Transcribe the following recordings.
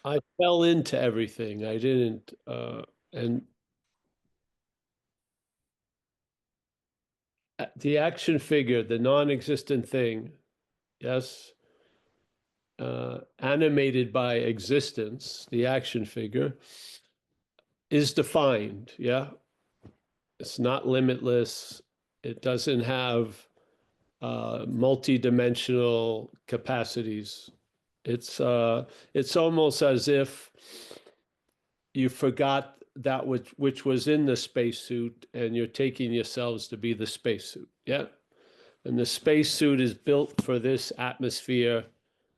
I fell into everything. I didn't, and the action figure, the non-existent thing, yes, animated by existence, the action figure is defined. Yeah, it's not limitless. It doesn't have multi-dimensional capacities. It's almost as if you forgot that which was in the spacesuit, and you're taking yourselves to be the spacesuit. Yeah, and the spacesuit is built for this atmosphere,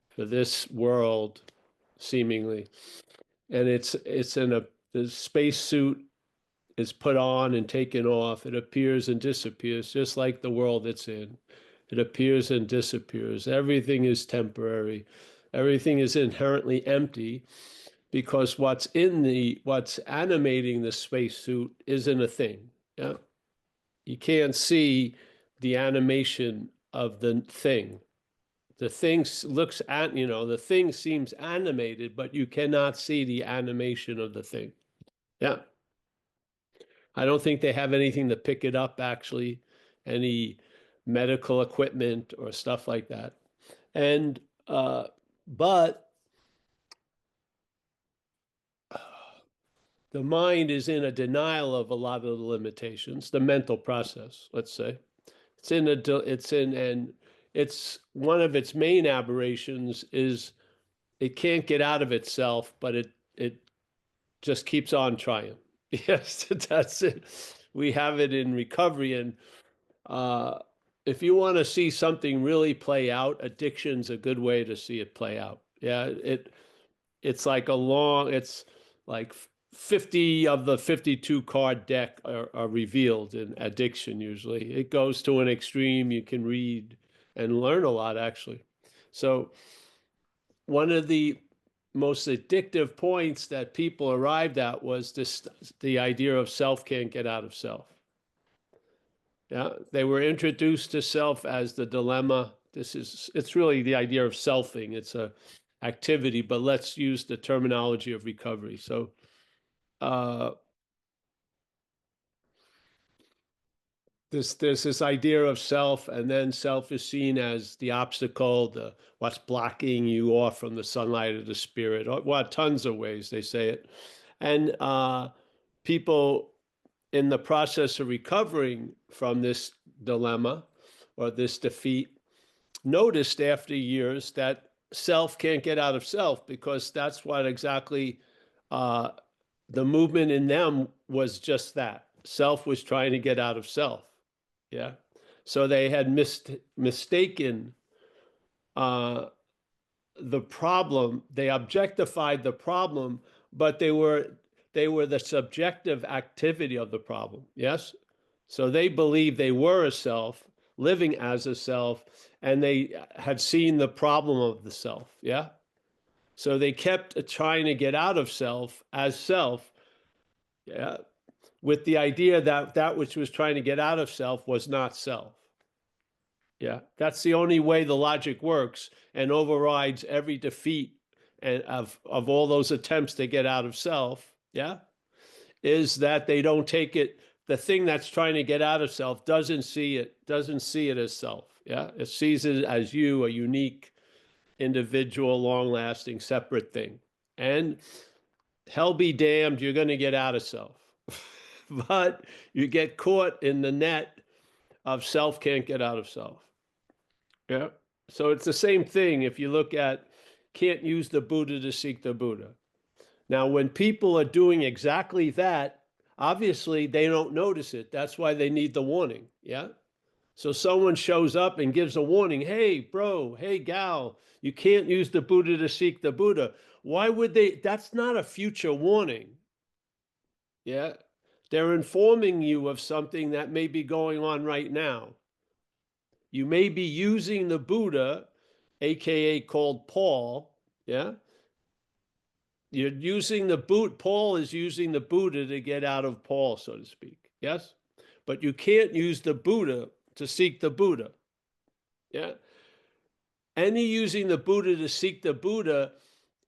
for this world, seemingly, and it's in a the spacesuit is put on and taken off. It appears and disappears, just like the world it's in. It appears and disappears. Everything is temporary. Everything is inherently empty because what's animating the spacesuit isn't a thing. Yeah. You can't see the animation of the thing. The thing looks at, the thing seems animated, but you cannot see the animation of the thing. Yeah. I don't think they have anything to pick it up, actually, any medical equipment or stuff like that. And, but the mind is in a denial of a lot of the limitations, the mental process, let's say. And it's one of its main aberrations is it can't get out of itself, but it just keeps on trying. Yes, that's it. We have it in recovery. And uh, if you want to see something really play out, addiction's a good way to see it play out. Yeah, it's like 50 of the 52 card deck are revealed in addiction usually. It goes to an extreme. You can read and learn a lot, actually. So one of the most addictive points that people arrived at was the idea of self can't get out of self. Yeah, they were introduced to self as the dilemma. It's really the idea of selfing. It's a activity, but let's use the terminology of recovery. So uh, there's this idea of self, and then self is seen as the obstacle, the what's blocking you off from the sunlight of the spirit. Well, tons of ways they say it, and people in the process of recovering from this dilemma or this defeat noticed after years that self can't get out of self because that's what exactly uh, the movement in them was just that. Self was trying to get out of self. Yeah. So they had mistaken uh, the problem. They objectified the problem, but they were the subjective activity of the problem. Yes. So they believed they were a self, living as a self, and they had seen the problem of the self. Yeah. So they kept trying to get out of self as self. Yeah. With the idea that that which was trying to get out of self was not self. Yeah. That's the only way the logic works and overrides every defeat and of all those attempts to get out of self. Yeah. Is that they don't take it, the thing that's trying to get out of self doesn't see it as self. Yeah. It sees it as you, a unique, individual, long lasting, separate thing. And hell be damned, you're going to get out of self. But you get caught in the net of self can't get out of self. Yeah. So it's the same thing if you look at can't use the Buddha to seek the Buddha. Now, when people are doing exactly that, obviously they don't notice it. That's why they need the warning. Yeah. So someone shows up and gives a warning. Hey, bro, hey, gal, you can't use the Buddha to seek the Buddha. Why would they? That's not a future warning. Yeah. They're informing you of something that may be going on right now. You may be using the Buddha, AKA called Paul. Yeah. You're using the Buddha. Paul is using the Buddha to get out of Paul, so to speak. Yes. But you can't use the Buddha to seek the Buddha. Yeah. Any using the Buddha to seek the Buddha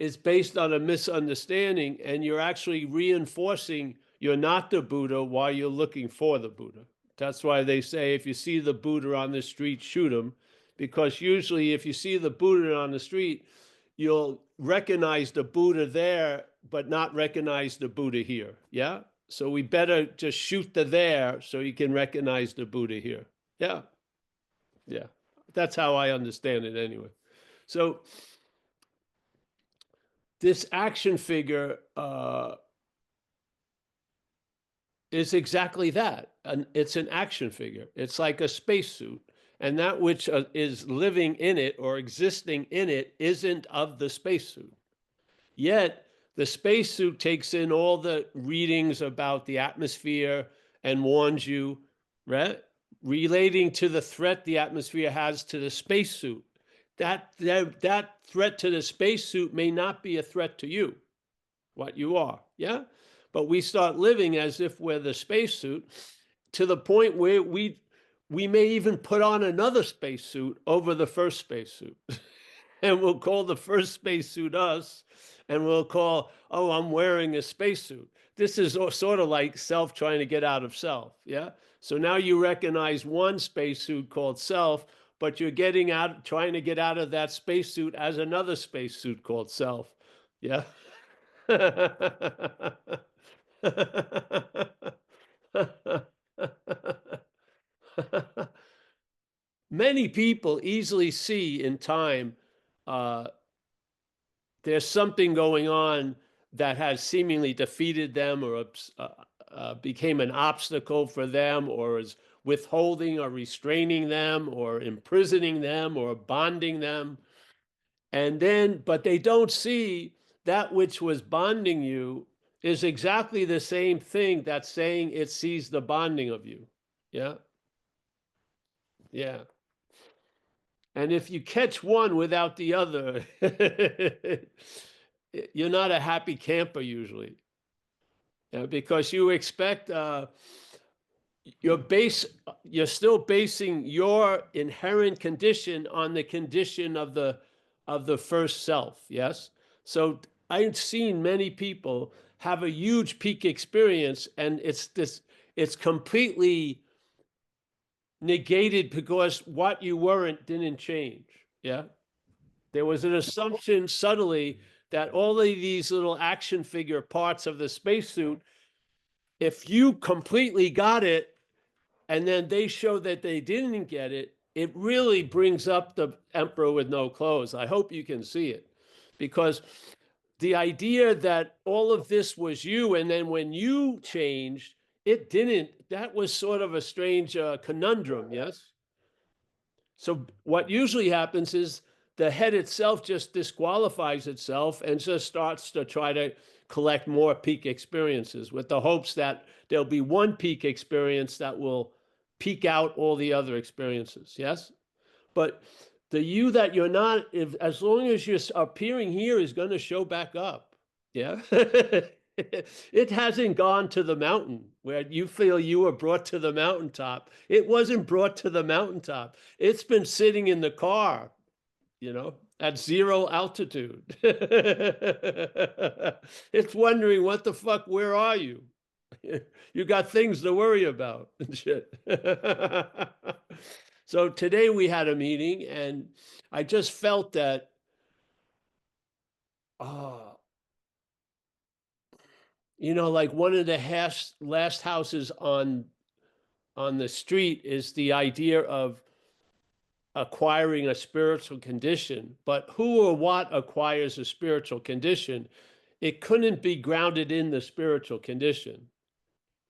is based on a misunderstanding, and you're actually reinforcing you're not the Buddha while you're looking for the Buddha. That's why they say if you see the Buddha on the street, shoot him, because usually if you see the Buddha on the street, you'll recognize the Buddha there, but not recognize the Buddha here. Yeah. So we better just shoot the there so you can recognize the Buddha here. Yeah. Yeah. That's how I understand it anyway. So this action figure is exactly that. And it's an action figure. It's like a spacesuit. And that which is living in it or existing in it isn't of the spacesuit. Yet the spacesuit takes in all the readings about the atmosphere and warns you, right? Relating to the threat the atmosphere has to the spacesuit. That threat to the spacesuit may not be a threat to you, what you are. Yeah. But we start living as if we're the spacesuit to the point where we may even put on another spacesuit over the first spacesuit. And we'll call the first spacesuit us, and we'll call, oh, I'm wearing a spacesuit. This is sort of like self trying to get out of self. Yeah. So now you recognize one spacesuit called self, but you're trying to get out of that spacesuit as another spacesuit called self. Yeah. Many people easily see in time uh, there's something going on that has seemingly defeated them or became an obstacle for them or is withholding or restraining them or imprisoning them or bonding them. And then, but they don't see that which was bonding you is exactly the same thing that's saying it sees the bonding of you. Yeah. Yeah. And if you catch one without the other, you're not a happy camper usually. Because you expect you're still basing your inherent condition on the condition of the first self. Yes. So I've seen many people have a huge peak experience, and it's completely negated because what you weren't didn't change. Yeah. There was an assumption subtly that all of these little action figure parts of the spacesuit, if you completely got it and then they show that they didn't get it, it really brings up the emperor with no clothes. I hope you can see it, because the idea that all of this was you, and then when you changed, it didn't, that was sort of a strange conundrum, yes? So what usually happens is the head itself just disqualifies itself and just starts to try to collect more peak experiences with the hopes that there'll be one peak experience that will peak out all the other experiences. Yes. But the you that you're not, if as long as you're appearing here, is going to show back up. Yeah. It hasn't gone to the mountain where you feel you were brought to the mountaintop. It wasn't brought to the mountaintop. It's been sitting in the car, at zero altitude. It's wondering, what the fuck, where are you? You got things to worry about and shit. So today we had a meeting, and I just felt that, like one of the last houses on the street is the idea of acquiring a spiritual condition. But who or what acquires a spiritual condition? It couldn't be grounded in the spiritual condition.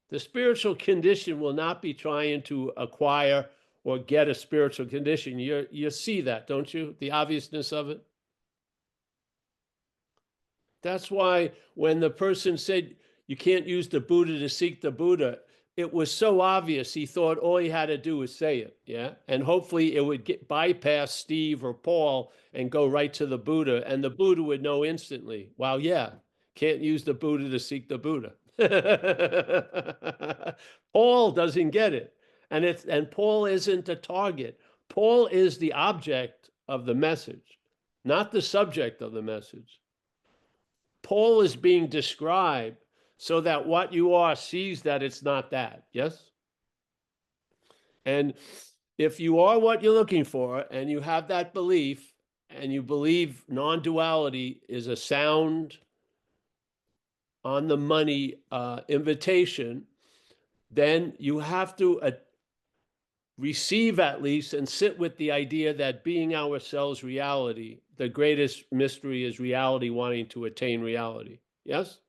The spiritual condition will not be trying to acquire or get a spiritual condition. You see that, don't you? The obviousness of it. That's why when the person said you can't use the Buddha to seek the Buddha, it was so obvious. He thought all he had to do was say it. Yeah. And hopefully it would bypass Steve or Paul and go right to the Buddha. And the Buddha would know instantly, wow, yeah, can't use the Buddha to seek the Buddha. Paul doesn't get it. And Paul isn't the target. Paul is the object of the message, not the subject of the message. Paul is being described so that what you are sees that it's not that. Yes? And if you are what you're looking for and you have that belief and you believe non-duality is a sound on the money invitation, then you have to receive at least and sit with the idea that being ourselves reality, the greatest mystery is reality wanting to attain reality. Yes?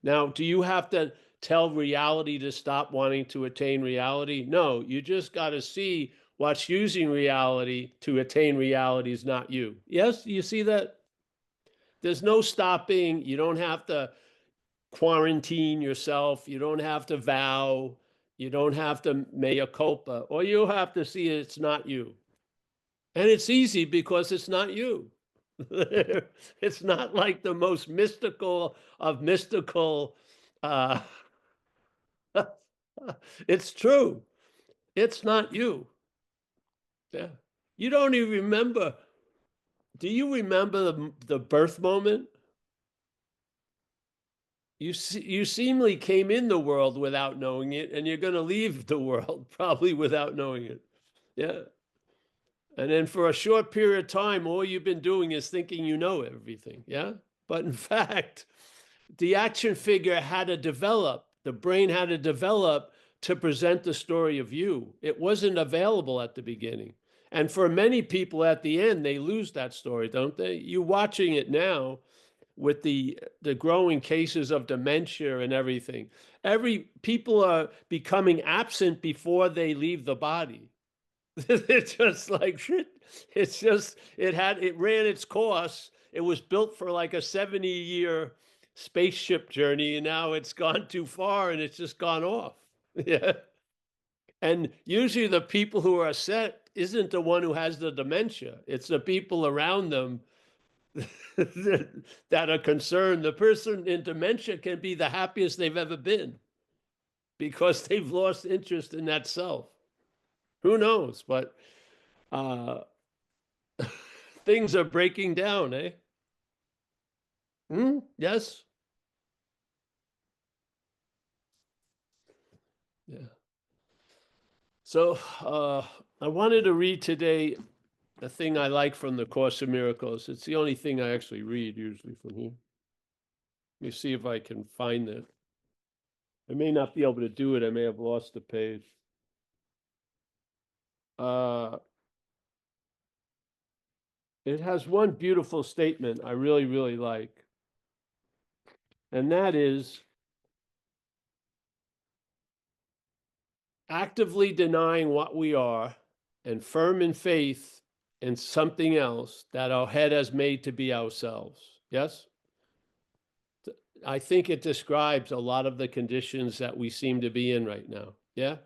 Now, do you have to tell reality to stop wanting to attain reality? No, you just got to see what's using reality to attain reality is not you. Yes, you see that? There's no stopping. You don't have to quarantine yourself. You don't have to vow. You don't have to mea culpa. Or you have to see it's not you. And it's easy because it's not you. It's not like the most mystical of mystical. Uh, it's true. It's not you. Yeah. You don't even remember. Do you remember the birth moment? You seemingly came in the world without knowing it, and you're going to leave the world probably without knowing it. Yeah. And then for a short period of time, all you've been doing is thinking you know everything. Yeah. But in fact, the action figure had to develop, the brain had to develop to present the story of you. It wasn't available at the beginning. And for many people at the end, they lose that story, don't they? You're watching it now with the growing cases of dementia and everything. People are becoming absent before they leave the body. It's just like shit. It ran its course. It was built for like a 70-year spaceship journey, and now it's gone too far and it's just gone off. Yeah. And usually the people who are upset isn't the one who has the dementia. It's the people around them that are concerned. The person in dementia can be the happiest they've ever been because they've lost interest in that self. Who knows? But uh, things are breaking down, eh? Yes. Yeah. So I wanted to read today a thing I like from the Course of Miracles. It's the only thing I actually read usually from here. Let me see if I can find it. I may not be able to do it. I may have lost the page. Uh, it has one beautiful statement I really, really like. And that is actively denying what we are and firm in faith in something else that our head has made to be ourselves. Yes? I think it describes a lot of the conditions that we seem to be in right now. Yeah?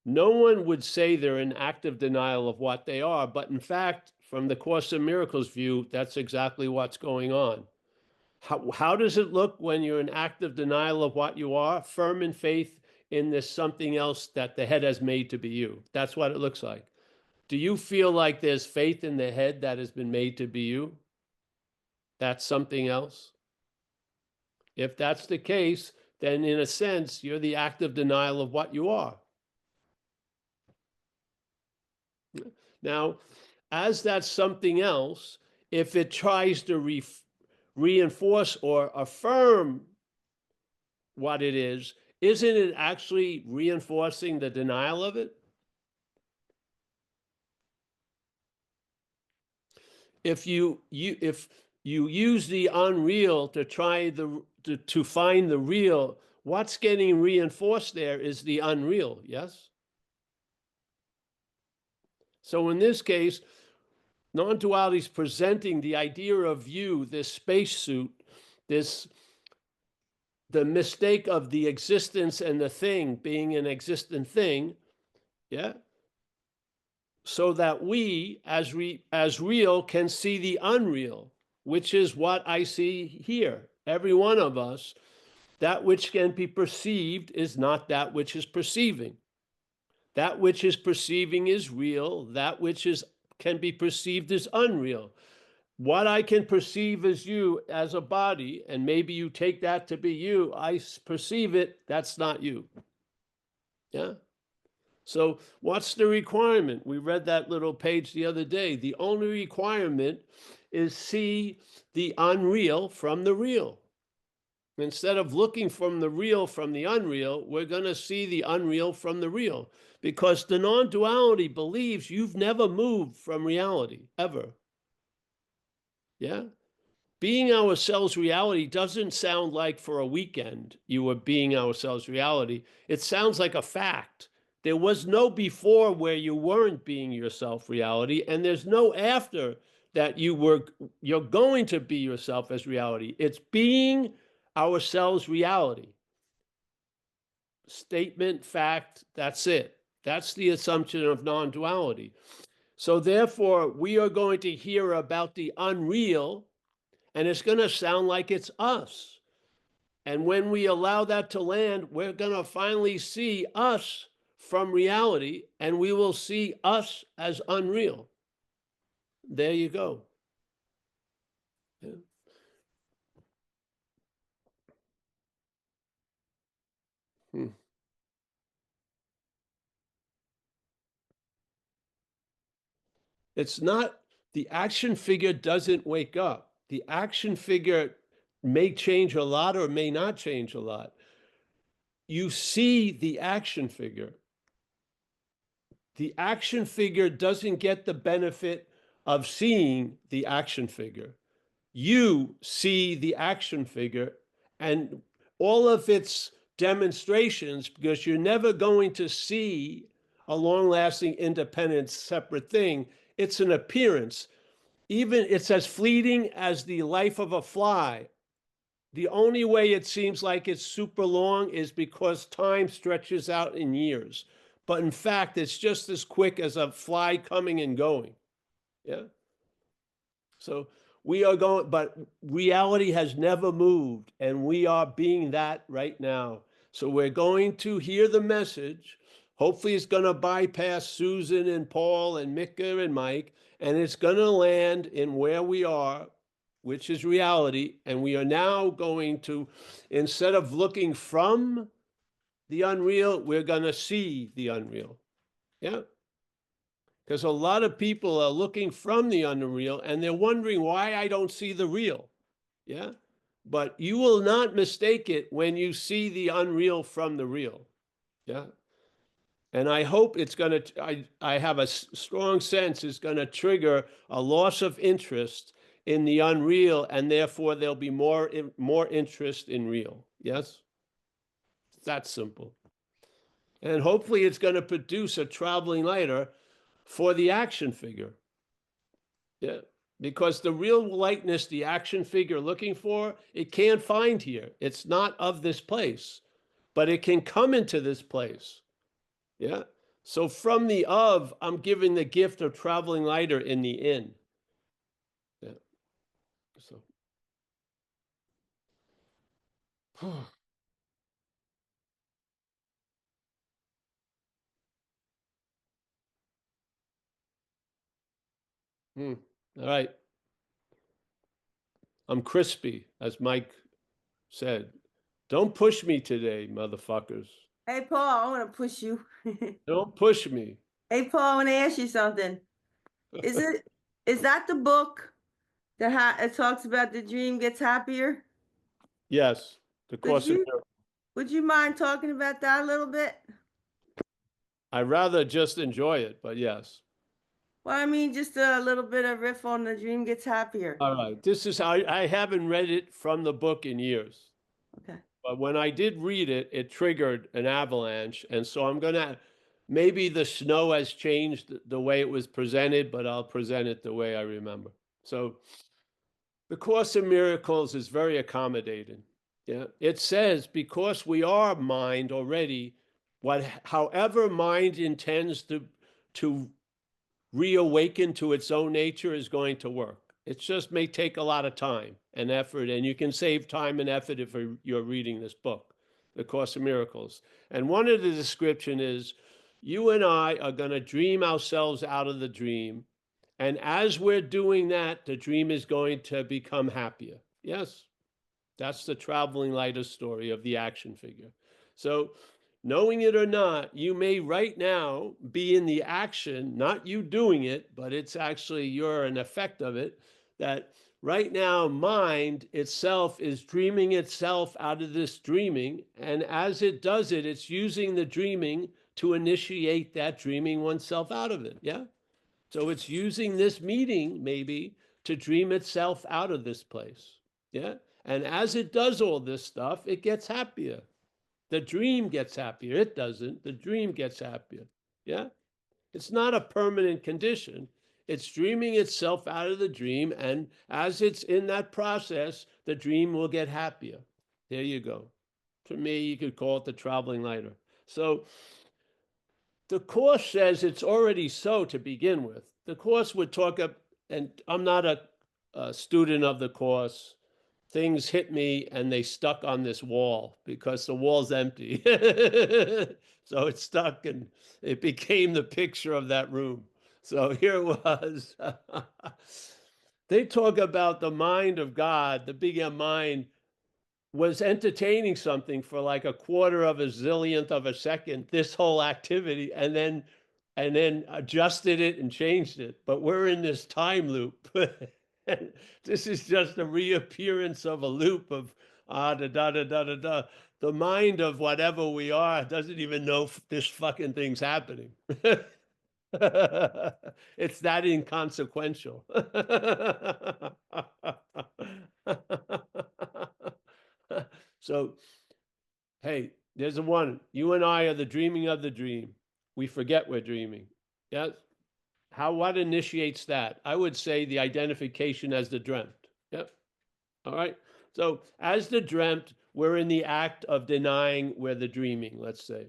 No one would say they're in active denial of what they are, but in fact, from the Course in Miracles view, that's exactly what's going on. How does it look when you're in active denial of what you are, firm in faith in this something else that the head has made to be you? That's what it looks like. Do you feel like there's faith in the head that has been made to be you? That's something else? If that's the case, then in a sense, you're the active denial of what you are. Now, as that's something else, if it tries to reinforce or affirm what it is, isn't it actually reinforcing the denial of it? If you use the unreal to try to find the real, what's getting reinforced there is the unreal. Yes. So in this case, non-duality is presenting the idea of you, this spacesuit, the mistake of the existence and the thing being an existent thing, yeah, so that we as real can see the unreal, which is what I see here. Every one of us, that which can be perceived is not that which is perceiving. That which is perceiving is real. That which can be perceived is unreal. what I can perceive as you as a body, and maybe you take that to be you, I perceive it, that's not you. Yeah. So what's the requirement? We read that little page the other day. The only requirement is see the unreal from the real. Instead of looking from the real from the unreal, we're going to see the unreal from the real, because the non-duality believes you've never moved from reality, ever. Yeah? Being ourselves reality doesn't sound like for a weekend you were being ourselves reality. It sounds like a fact. There was no before where you weren't being yourself reality, and there's no after that you're going to be yourself as reality. It's being ourselves reality. Statement, fact, that's it. That's the assumption of non-duality. So therefore, we are going to hear about the unreal, and it's going to sound like it's us. And when we allow that to land, we're going to finally see us from reality, and we will see us as unreal. There you go. Yeah. Hmm. It's not, the action figure doesn't wake up. The action figure may change a lot or may not change a lot. You see the action figure. The action figure doesn't get the benefit of seeing the action figure. You see the action figure and all of its demonstrations, because you're never going to see a long-lasting, independent, separate thing. It's an appearance. Even it's as fleeting as the life of a fly. The only way it seems like it's super long is because time stretches out in years. But in fact, it's just as quick as a fly coming and going. Yeah. So we are going, but reality has never moved, and we are being that right now. So we're going to hear the message. Hopefully, it's going to bypass Susan and Paul and Mika and Mike, and it's going to land in where we are, which is reality. And we are now going to, instead of looking from the unreal, we're going to see the unreal. Yeah. Because a lot of people are looking from the unreal and they're wondering why I don't see the real. Yeah. But you will not mistake it when you see the unreal from the real. Yeah. And I hope it's going to, I have a strong sense it's going to trigger a loss of interest in the unreal, and therefore there'll be more interest in real. Yes. It's that simple. And hopefully it's going to produce a traveling lighter for the action figure. Yeah, because the real lightness, the action figure looking for, it can't find here. It's not of this place, but it can come into this place. Yeah. So from the of, I'm giving the gift of traveling lighter in the in. Yeah. So. Hmm. All right. I'm crispy, as Mike said. Don't push me today, motherfuckers. Hey, Paul, I want to push you. Don't push me. Hey, Paul, I want to ask you something. Is it is that the book that it talks about the dream gets happier? Yes, the Would Course in you Miracles. would you mind talking about that a little bit? I'd rather just enjoy it, but yes. Well, I mean, just a little bit of riff on the dream gets happier. All right. This is how I haven't read it from the book in years. Okay. But when I did read it, it triggered an avalanche. And so I'm going to, maybe the snow has changed the way it was presented, but I'll present it the way I remember. So the Course in Miracles is very accommodating. Yeah. It says, because we are mind already, however mind intends to reawaken to its own nature is going to work. It just may take a lot of time and effort, and you can save time and effort if you're reading this book, The Course of Miracles. And one of the description is, you and I are going to dream ourselves out of the dream, And as we're doing that, the dream is going to become happier. Yes, that's the traveling lighter story of the action figure. So, knowing it or not, you may right now be in the action, not you doing it, but it's actually you're an effect of it. That right now, mind itself is dreaming itself out of this dreaming. And as it does it, it's using the dreaming to initiate that dreaming oneself out of it. Yeah. So it's using this meeting maybe to dream itself out of this place. Yeah. And as it does all this stuff, it gets happier. The dream gets happier. It doesn't. The dream gets happier. Yeah. It's not a permanent condition. It's dreaming itself out of the dream. And as it's in that process, the dream will get happier. There you go. For me, you could call it the traveling lighter. So the Course says it's already so to begin with. The Course would talk up, and I'm not a student of the Course. Things hit me and they stuck on this wall because the wall's empty. So it stuck and it became the picture of that room. So here it was. They talk about the mind of God, the big M mind, was entertaining something for like a quarter of a zillionth of a second, this whole activity, and then adjusted it and changed it. But we're in this time loop. And this is just a reappearance of a loop of da da da da da da. The mind of whatever we are doesn't even know this fucking thing's happening. It's that inconsequential. So, hey, there's a one. You and I are the dreaming of the dream. We forget we're dreaming. Yes. What initiates that? I would say the identification as the dreamt. Yep. All right. So, as the dreamt, we're in the act of denying we're the dreaming, let's say.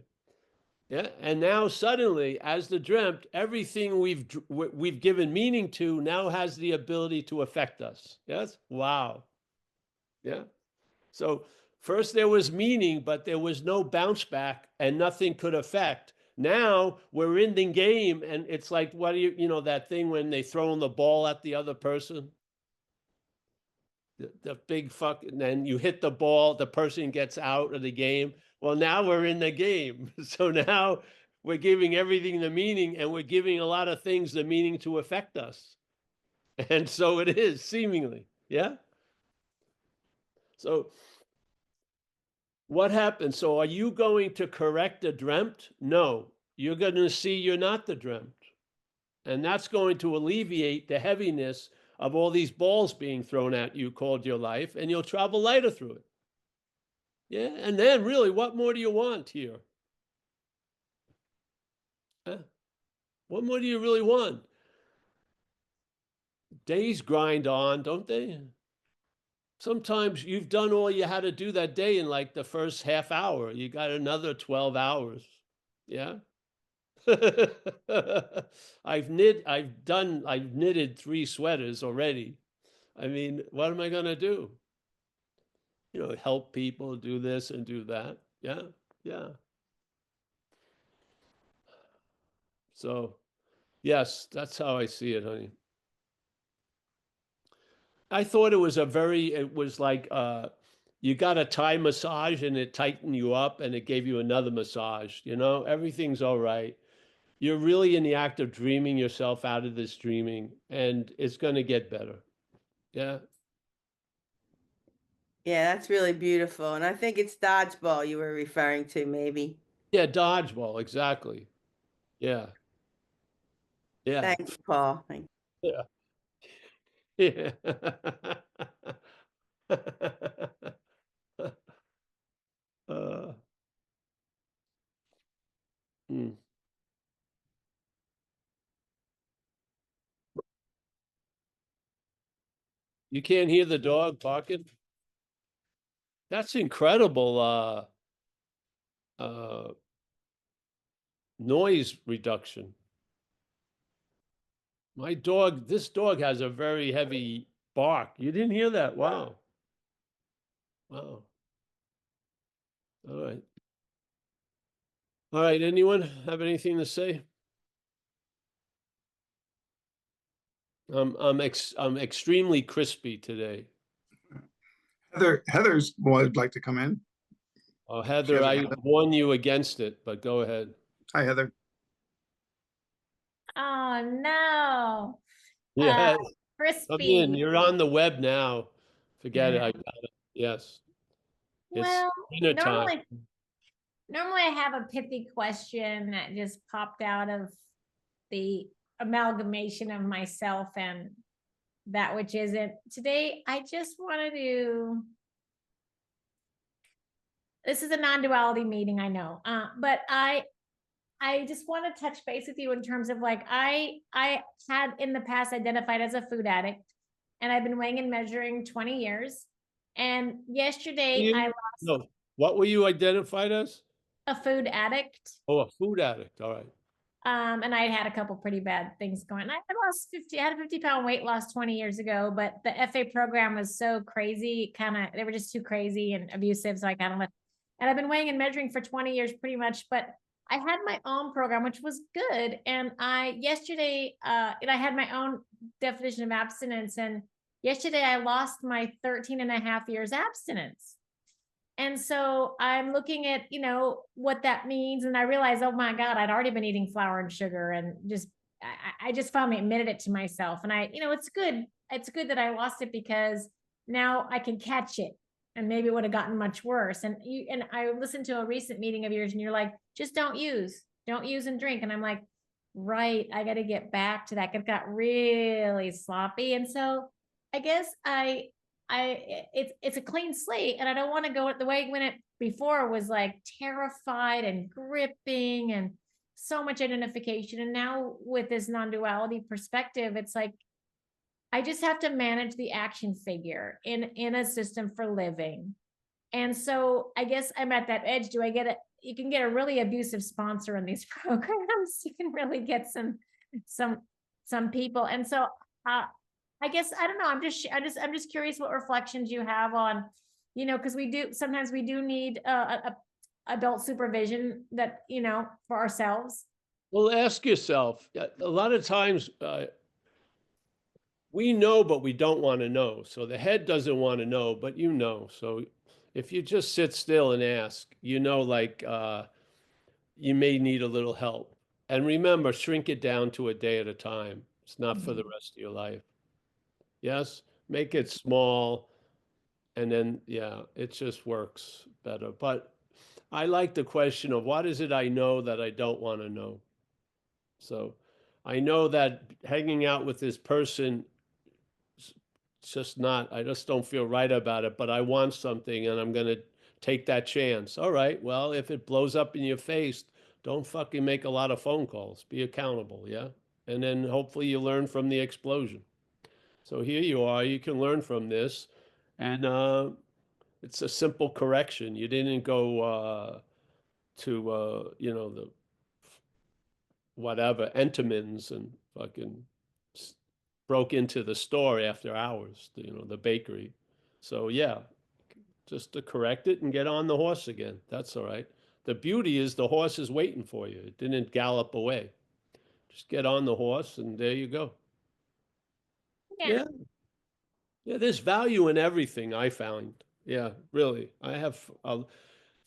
Yeah. And now suddenly, as the dreamt, everything we've given meaning to now has the ability to affect us. Yes. Wow. Yeah. So first there was meaning, but there was no bounce back and nothing could affect. Now we're in the game and it's like, what do you know, that thing when they throw the ball at the other person? The big fuck, and then you hit the ball, the person gets out of the game. Well, now we're in the game. So now we're giving everything the meaning and we're giving a lot of things the meaning to affect us. And so it is, seemingly. Yeah. So what happens? So are you going to correct the dreamt? No. You're going to see you're not the dreamt. And that's going to alleviate the heaviness of all these balls being thrown at you called your life, and you'll travel lighter through it. Yeah. And then really, what more do you want here? Huh? What more do you really want? Days grind on, don't they? Sometimes you've done all you had to do that day in like the first half hour. You got another 12 hours. Yeah. I've knitted 3 sweaters already. I mean, what am I going to do? Help people do this and do that. Yeah. Yeah. So, yes, that's how I see it, honey. I thought it was like you got a Thai massage and it tightened you up and it gave you another massage, everything's all right. You're really in the act of dreaming yourself out of this dreaming and it's going to get better. Yeah. Yeah, that's really beautiful. And I think it's dodgeball you were referring to, maybe. Yeah, dodgeball, exactly. Yeah. Yeah. Thanks, Paul. Thank Yeah. Yeah. uh, hmm. You can't hear the dog barking? That's incredible uh noise reduction. This dog has a very heavy bark. You didn't hear that? Wow. Wow. All right. All right. Anyone have anything to say? I'm extremely crispy today. Heather's would like to come in. Oh, She Heather, has her I hand up. warn you against it, but go ahead. Hi, Heather. Oh no. Yes, come in. Crispy. You're on the web now. Forget it. Yeah. I got it. Yes, it's Well, dinner time. normally I have a pithy question that just popped out of the amalgamation of myself and that which isn't. Today, I just wanted to. This is a non-duality meeting, I know, but I just want to touch base with you in terms of like I had in the past identified as a food addict, and I've been weighing and measuring 20 years. And yesterday I lost No, what were you identified as? a food addict. Oh, a food addict. All right. And I had a couple pretty bad things going. I lost 50, I had a 50-pound weight loss 20 years ago, but the FA program was so crazy, they were just too crazy and abusive. So I kind of left. And I've been weighing and measuring for 20 years pretty much, but I had my own program, which was good. And yesterday, and I had my own definition of abstinence. And yesterday I lost my 13 and a half years abstinence. And so I'm looking at, what that means. And I realized, oh my God, I'd already been eating flour and sugar and I just finally admitted it to myself. And it's good. It's good that I lost it because now I can catch it and maybe it would have gotten much worse. And I listened to a recent meeting of yours and you're like, just don't use and drink. And I'm like, right. I got to get back to that. It got really sloppy. And so I guess it's a clean slate and I don't want to go the way it went before was like terrified and gripping and so much identification. And now with this non-duality perspective, it's like I just have to manage the action figure in a system for living. And so I guess I'm at that edge. Do I get it? You can get a really abusive sponsor in these programs. You can really get some people. And so I guess I don't know. I'm just curious what reflections you have on, because sometimes we do need a adult supervision that for ourselves. Well, ask yourself. A lot of times we know, but we don't want to know. So the head doesn't want to know, but you know. So if you just sit still and ask, like you may need a little help. And remember, shrink it down to a day at a time. It's not for the rest of your life. Yes, make it small, and then yeah, it just works better. But I like the question of what is it I know that I don't want to know. So I know that hanging out with this person just not, I just don't feel right about it, but I want something and I'm going to take that chance. All right, well, if it blows up in your face, don't fucking make a lot of phone calls. Be accountable, yeah? And then hopefully you learn from the explosion. So here you are, you can learn from this. And it's a simple correction. You didn't go to, the whatever, Entenmann's and fucking broke into the store after hours, the bakery. So yeah, just to correct it and get on the horse again. That's all right. The beauty is the horse is waiting for you. It didn't gallop away. Just get on the horse and there you go. Yeah. Yeah, there's value in everything I found. Yeah, really. I have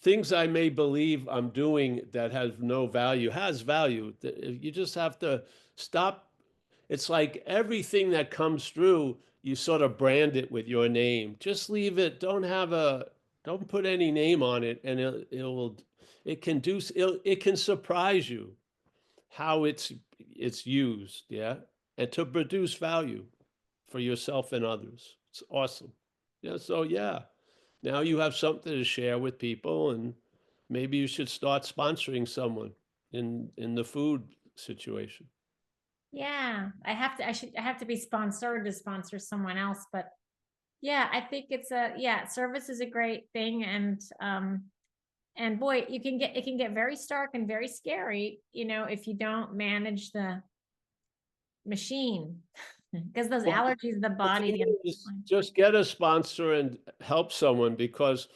things I may believe I'm doing that has no value, has value. You just have to stop. It's like everything that comes through, you sort of brand it with your name. Just leave it. Don't put any name on it, and it can surprise you how it's used, yeah, and to produce value for yourself and others. It's awesome. Yeah, so yeah, now you have something to share with people, and maybe you should start sponsoring someone in the food situation. Yeah, I have to be sponsored to sponsor someone else, but yeah, I think service is a great thing. And boy, it can get very stark and very scary, if you don't manage the machine because those allergies, the body, Just get a sponsor and help someone because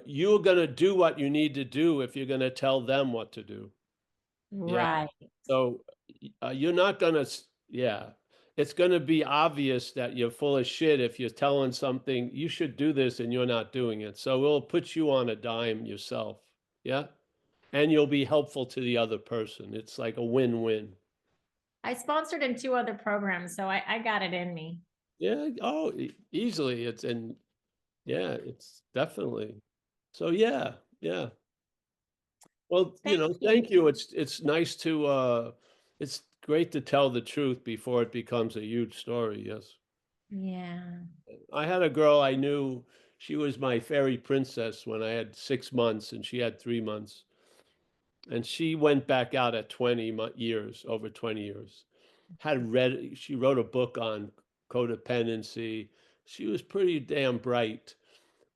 you're going to do what you need to do if you're going to tell them what to do. Yeah. right. So you're not going to, yeah. it's going to be obvious that you're full of shit if you're telling something you should do this and you're not doing it. So it'll put you on a dime yourself. Yeah. And you'll be helpful to the other person. It's like a win-win. I sponsored in 2 other programs, so I got it in me. Yeah. Oh, easily. It's in, yeah, it's definitely. So yeah, yeah. Well, Thank you. thank you. It's nice to it's great to tell the truth before it becomes a huge story. Yes. Yeah. I had a girl I knew, she was my fairy princess when I had 6 months and she had 3 months. And she went back out at 20 years, over 20 years. She wrote a book on codependency. She was pretty damn bright,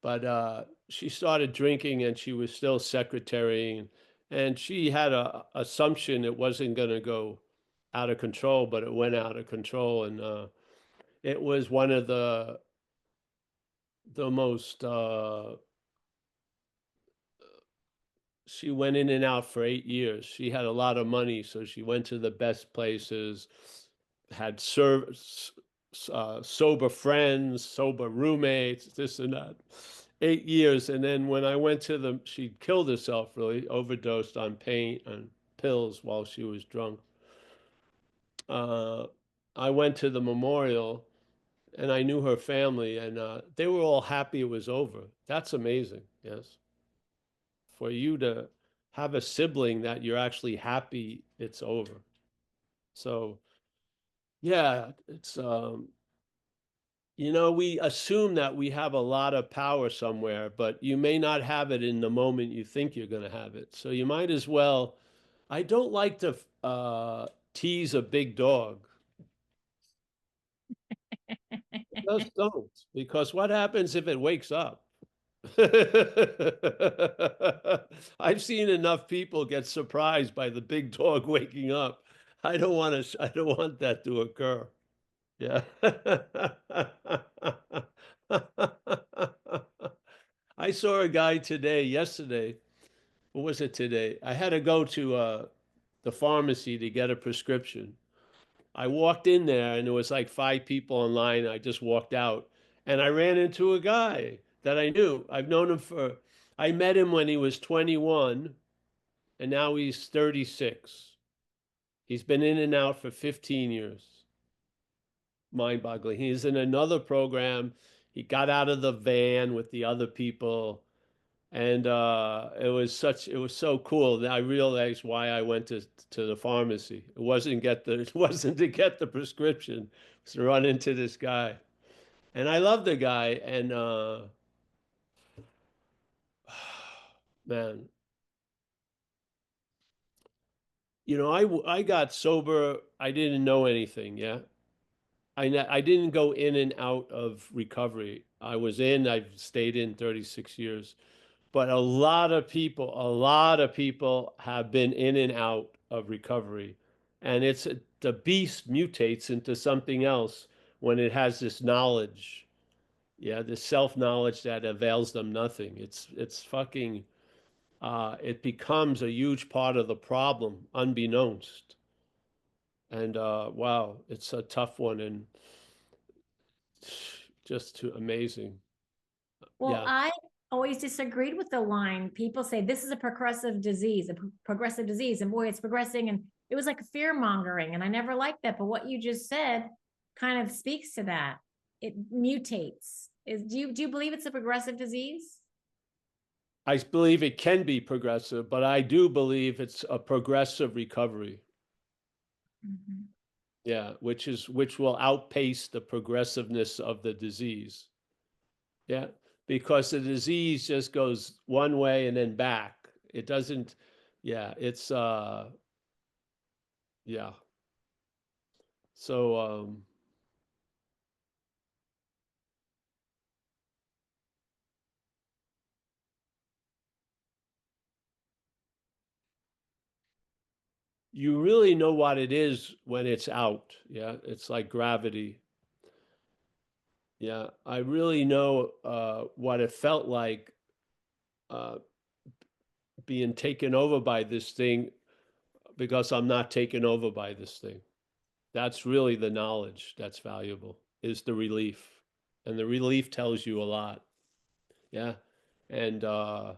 but she started drinking and she was still secretarying. And she had a assumption it wasn't going to go out of control, but it went out of control. And it was one of the most she went in and out for 8 years. She had a lot of money, so she went to the best places, had sober friends, sober roommates, this and that. 8 years, and then when I went to she killed herself, really overdosed on pain and pills while she was drunk. I went to the memorial, and I knew her family, and they were all happy it was over. That's amazing. Yes. For you to have a sibling that you're actually happy it's over. So yeah, it's we assume that we have a lot of power somewhere, but you may not have it in the moment you think you're going to have it. So you might as well. I don't like to tease a big dog. Just don't, because what happens if it wakes up? I've seen enough people get surprised by the big dog waking up. I don't want to. I don't want that to occur. Yeah. I saw a guy yesterday. What was it today? I had to go to the pharmacy to get a prescription. I walked in there and there was like 5 people online. I just walked out and I ran into a guy that I knew. I met him when he was 21 and now he's 36. He's been in and out for 15 years. Mind-boggling. He's in another program. He got out of the van with the other people. And it was so cool that I realized why I went to the pharmacy. It wasn't to get the prescription. It was to run into this guy. And I love the guy. And man, I got sober. I didn't know anything. Yeah. I didn't go in and out of recovery. I've stayed in 36 years. But a lot of people have been in and out of recovery. And the beast mutates into something else when it has this knowledge. Yeah, this self-knowledge that avails them nothing. It's fucking it becomes a huge part of the problem unbeknownst. And wow, it's a tough one and just too amazing. Well, Yeah. I always disagreed with the line. People say this is a progressive disease, progressive disease, and boy, it's progressing. And it was like fear mongering, and I never liked that. But what you just said kind of speaks to that. It mutates. Do you believe it's a progressive disease? I believe it can be progressive, but I do believe it's a progressive recovery. Mm-hmm. Yeah, which will outpace the progressiveness of the disease. Yeah, because the disease just goes one way and then back. It doesn't, yeah, it's yeah. So you really know what it is when it's out. Yeah, it's like gravity. Yeah, I really know what it felt like uh, being taken over by this thing because I'm not taken over by this thing. That's really the knowledge that's valuable, is the relief. And the relief tells you a lot. Yeah. And I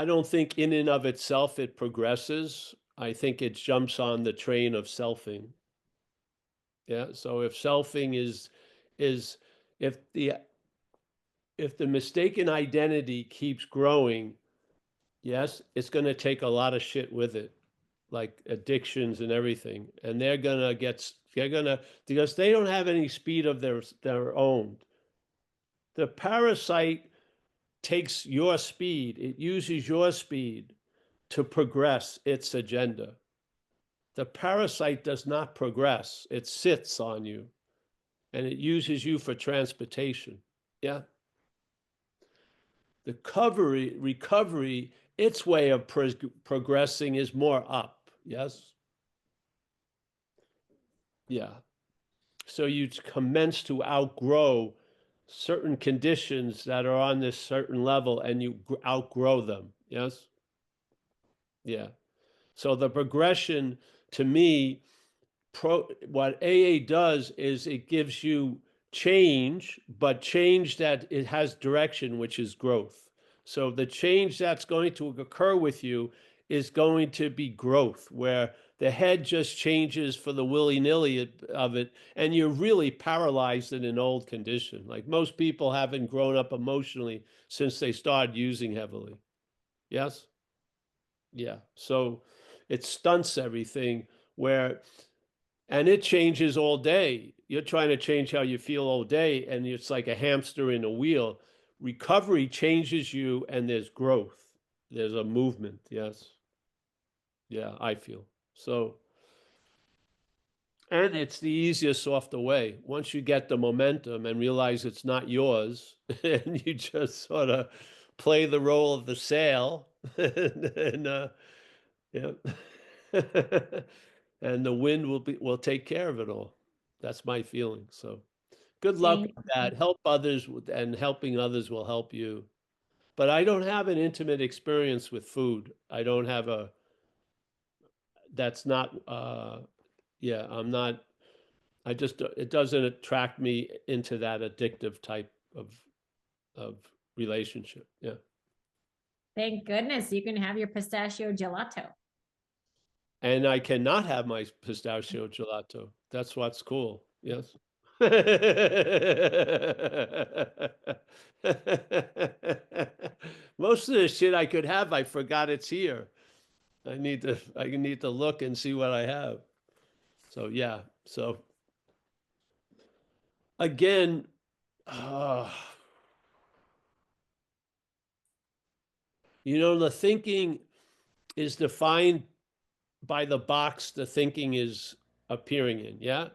don't think in and of itself it progresses. I think it jumps on the train of selfing. Yeah. So if selfing is if the mistaken identity keeps growing, yes, it's going to take a lot of shit with it, like addictions and everything. And they're going to, because they don't have any speed of their own. The parasite takes your speed, it uses your speed to progress its agenda. The parasite does not progress, it sits on you and it uses you for transportation. Yeah. The recovery, its way of progressing is more up. Yes. Yeah. So you commence to outgrow certain conditions that are on this certain level and you outgrow them. Yes. Yeah. So the progression, to me, what AA does is it gives you change, but change that it has direction, which is growth. So the change that's going to occur with you is going to be growth, where the head just changes for the willy-nilly of it, and you're really paralyzed in an old condition. Like most people haven't grown up emotionally since they started using heavily. Yes? Yeah. So it stunts everything where, and it changes all day. You're trying to change how you feel all day, and it's like a hamster in a wheel. Recovery changes you, and there's growth. There's a movement. Yes. Yeah, I feel so. And it's the easiest off the way. Once you get the momentum and realize it's not yours, and you just sort of play the role of the sail, and yeah. And the wind will take care of it all. That's my feeling. So good luck Thank with that. Help others and helping others will help you. But I don't have an intimate experience with food. I don't have that's not, yeah, I'm not, it doesn't attract me into that addictive type of relationship. Yeah. Thank goodness you can have your pistachio gelato. And I cannot have my pistachio gelato. That's what's cool. Yes. Most of the shit I could have, I forgot it's here. I need to look and see what I have. So yeah. So again, the thinking is defined by the box the thinking is appearing in. Yeah.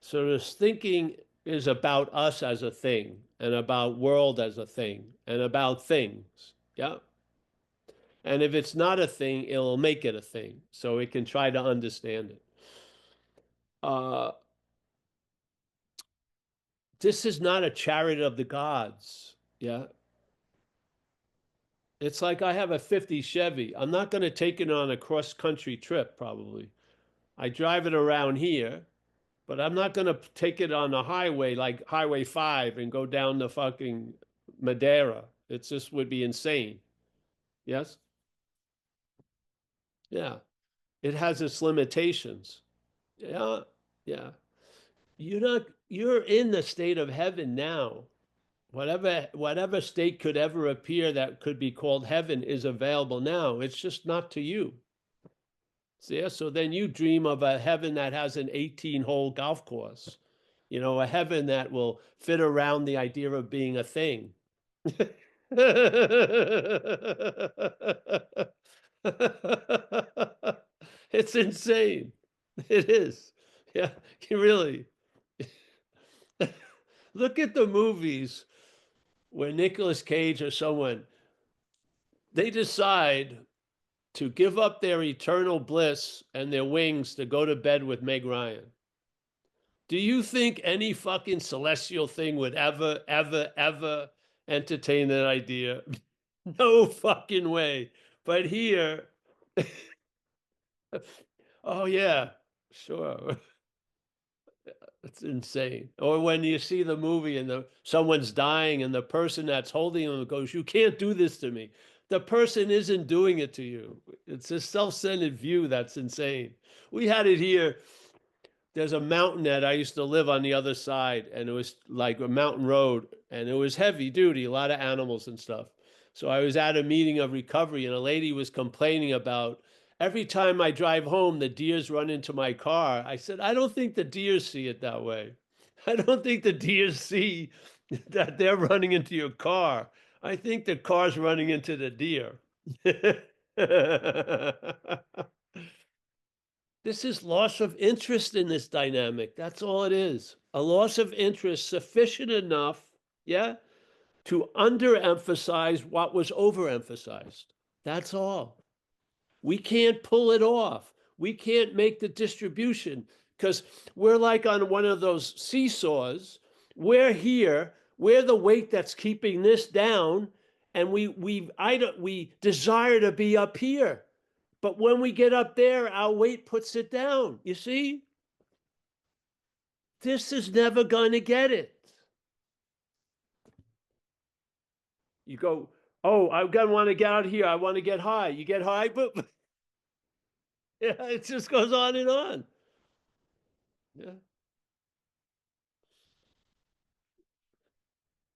So this thinking is about us as a thing, and about world as a thing, and about things. Yeah. And if it's not a thing, it'll make it a thing, so it can try to understand it. This is not a chariot of the gods. Yeah. It's like I have a 50 Chevy. I'm not going to take it on a cross-country trip, probably. I drive it around here, but I'm not going to take it on the highway like Highway 5 and go down to fucking Madeira. It just would be insane. Yes? Yeah. It has its limitations. Yeah. Yeah. You're in the state of heaven now. Whatever state could ever appear that could be called heaven is available now. It's just not to you. See, so then you dream of a heaven that has an 18-hole golf course, a heaven that will fit around the idea of being a thing. It's insane. It is. Yeah, you really. Look at the movies where Nicolas Cage or someone, they decide to give up their eternal bliss and their wings to go to bed with Meg Ryan. Do you think any fucking celestial thing would ever, ever, ever entertain that idea? No fucking way. But here, Oh yeah, sure. It's insane. Or when you see the movie and someone's dying and the person that's holding them goes, "You can't do this to me." The person isn't doing it to you. It's a self-centered view that's insane. We had it here. There's a mountain that I used to live on the other side, and it was like a mountain road, and it was heavy duty, a lot of animals and stuff. So I was at a meeting of recovery, and a lady was complaining about every time I drive home, the deers run into my car. I said, I don't think the deers see it that way. I don't think the deers see that they're running into your car. I think the car's running into the deer. This is loss of interest in this dynamic. That's all it is. A loss of interest sufficient enough, yeah, to underemphasize what was overemphasized. That's all. We can't pull it off. We can't make the distribution because we're like on one of those seesaws. We're here. We're the weight that's keeping this down, and we desire to be up here. But when we get up there, our weight puts it down. You see? This is never going to get it. You go, oh, I'm going to want to get out here. I want to get high. You get high, but yeah, it just goes on and on. Yeah.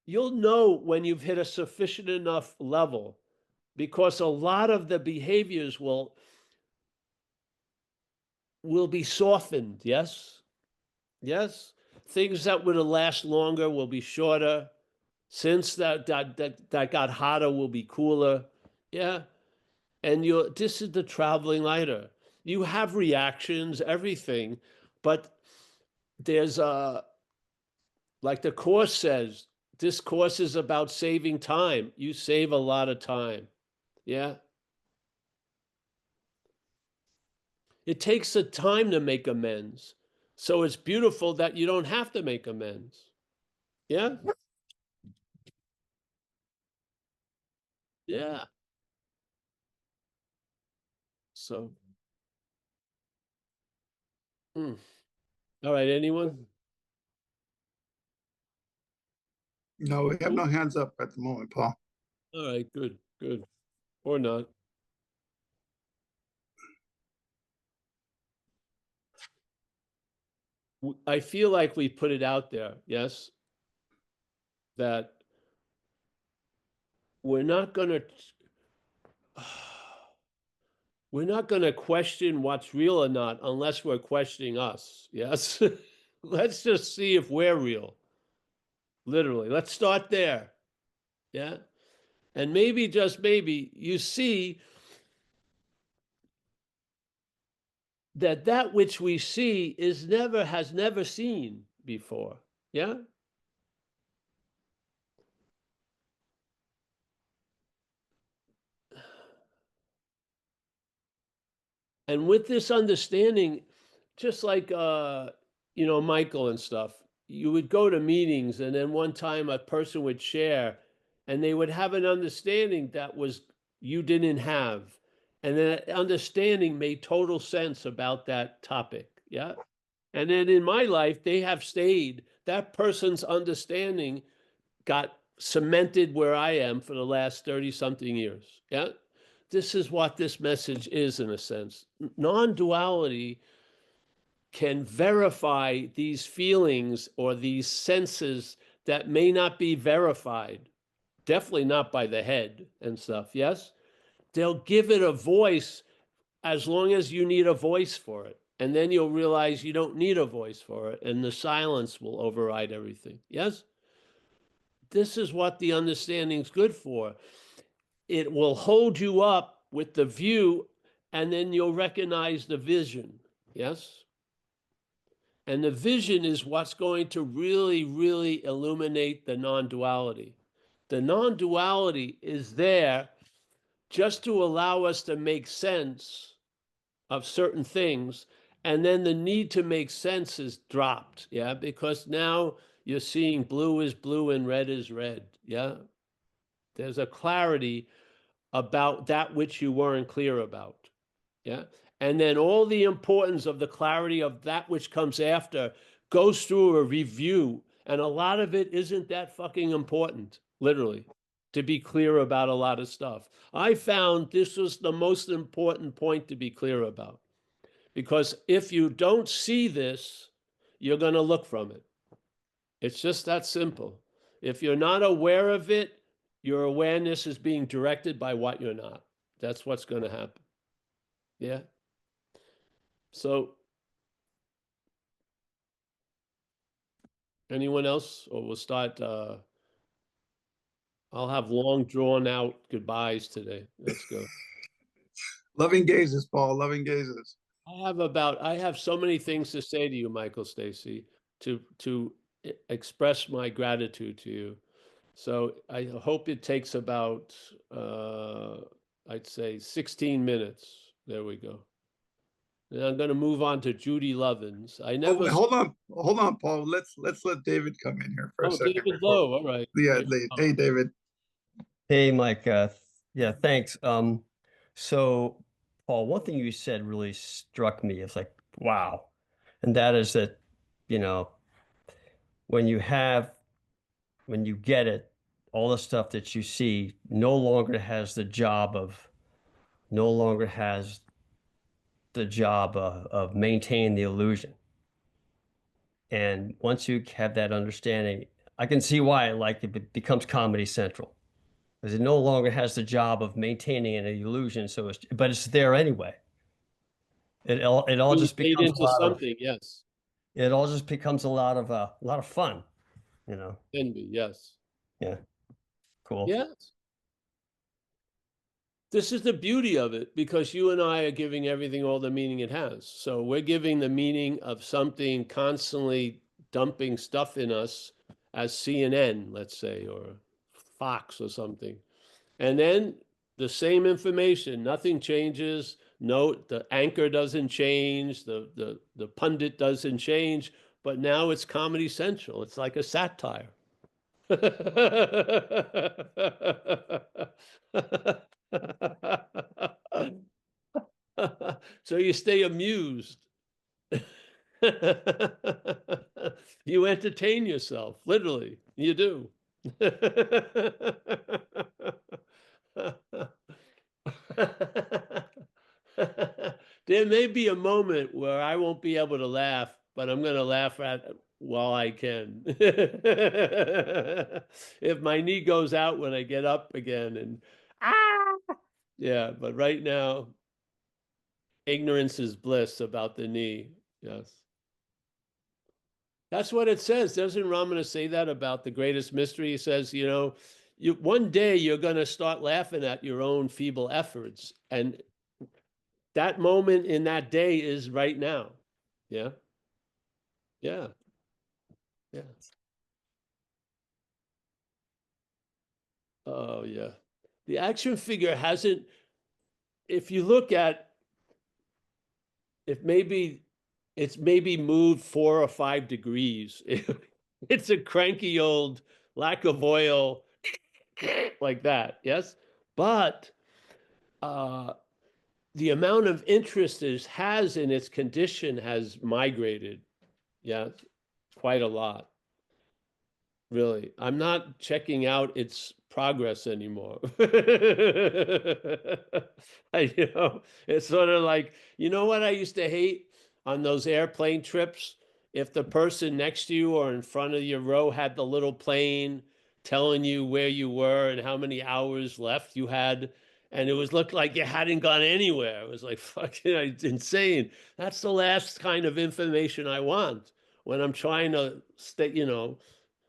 You'll know when you've hit a sufficient enough level because a lot of the behaviors will be softened. Yes. Yes. Things that would last longer will be shorter. Since that got hotter will be cooler. Yeah. And this is the traveling lighter. You have reactions, everything, but there's like the course says, this course is about saving time. You save a lot of time. Yeah. It takes the time to make amends. So it's beautiful that you don't have to make amends. Yeah. Yeah. So, all right. Anyone? No, we have no hands up at the moment, Paul. All right. Good. Good. Or not. I feel like we put it out there, yes, that we're not going to question what's real or not unless we're questioning us, yes? Let's just see if we're real, literally. Let's start there, yeah? And maybe, just maybe, you see that which we see has never seen before, yeah? And with this understanding, just like Michael and stuff, you would go to meetings, and then one time a person would share, and they would have an understanding that was you didn't have, and that understanding made total sense about that topic. Yeah. And then in my life, they have stayed. That person's understanding got cemented where I am for the last 30 something years. Yeah. This is what this message is, in a sense. Non-duality can verify these feelings or these senses that may not be verified, definitely not by the head and stuff. Yes, they'll give it a voice as long as you need a voice for it, and then you'll realize you don't need a voice for it, and the silence will override everything. Yes, this is what the understanding's good for. It will hold you up with the view, and then you'll recognize the vision. Yes. And the vision is what's going to really, really illuminate the non-duality. The non-duality is there just to allow us to make sense of certain things. And then the need to make sense is dropped. Yeah. Because now you're seeing blue is blue and red is red. Yeah. There's a clarity about that which you weren't clear about. Yeah. And then all the importance of the clarity of that which comes after goes through a review. And a lot of it isn't that fucking important, literally, to be clear about a lot of stuff. I found this was the most important point to be clear about. Because if you don't see this, you're going to look from it. It's just that simple. If you're not aware of it, your awareness is being directed by what you're not. That's what's going to happen. Yeah. So, anyone else? Or we'll start. I'll have long, drawn out goodbyes today. Let's go. Loving gazes, Paul, loving gazes. I have so many things to say to you, Michael Stacy, to express my gratitude to you. So I hope it takes about, I'd say 16 minutes. There we go. And I'm going to move on to Judy Lovins. I Oh, never. wait, hold on, Paul. Let's let David come in here for a second. David Lowe. All right. Yeah, David hey, David. Hey, Mike. Yeah, thanks. So, Paul, one thing you said really struck me. It's like, wow. And that is that, you know, when you get it, all the stuff that you see no longer has the job of maintaining the illusion. And once you have that understanding, I can see why it becomes Comedy Central. Because it no longer has the job of maintaining an illusion, but it's there anyway. It all just becomes into something, yes. It all just becomes a lot of fun, you know. Can be, yes. Yeah, cool. Yes. This is the beauty of it, because you and I are giving everything all the meaning it has. So we're giving the meaning of something constantly dumping stuff in us as CNN, let's say, or Fox or something. And then the same information, nothing changes. Note, the anchor doesn't change, the pundit doesn't change, but now it's Comedy Central. It's like a satire. So you stay amused. You entertain yourself, literally. You do. There may be a moment where I won't be able to laugh, but I'm going to laugh at while I can. If my knee goes out when I get up again and yeah, but right now, ignorance is bliss about the knee. Yes. That's what it says. Doesn't Ramana say that about the greatest mystery? He says, one day you're going to start laughing at your own feeble efforts. And that moment in that day is right now. Yeah. Yeah. Yeah. Oh, yeah. The action figure hasn't, if you look at, it's maybe moved 4 or 5 degrees. It's a cranky old lack of oil like that. Yes. But the amount of interest it has in its condition has migrated. Yeah. Quite a lot. Really. I'm not checking out its progress anymore. It's sort of like, you know what I used to hate on those airplane trips? If the person next to you or in front of your row had the little plane telling you where you were and how many hours left you had, and it looked like you hadn't gone anywhere. It was like fucking insane. That's the last kind of information I want when I'm trying to stay,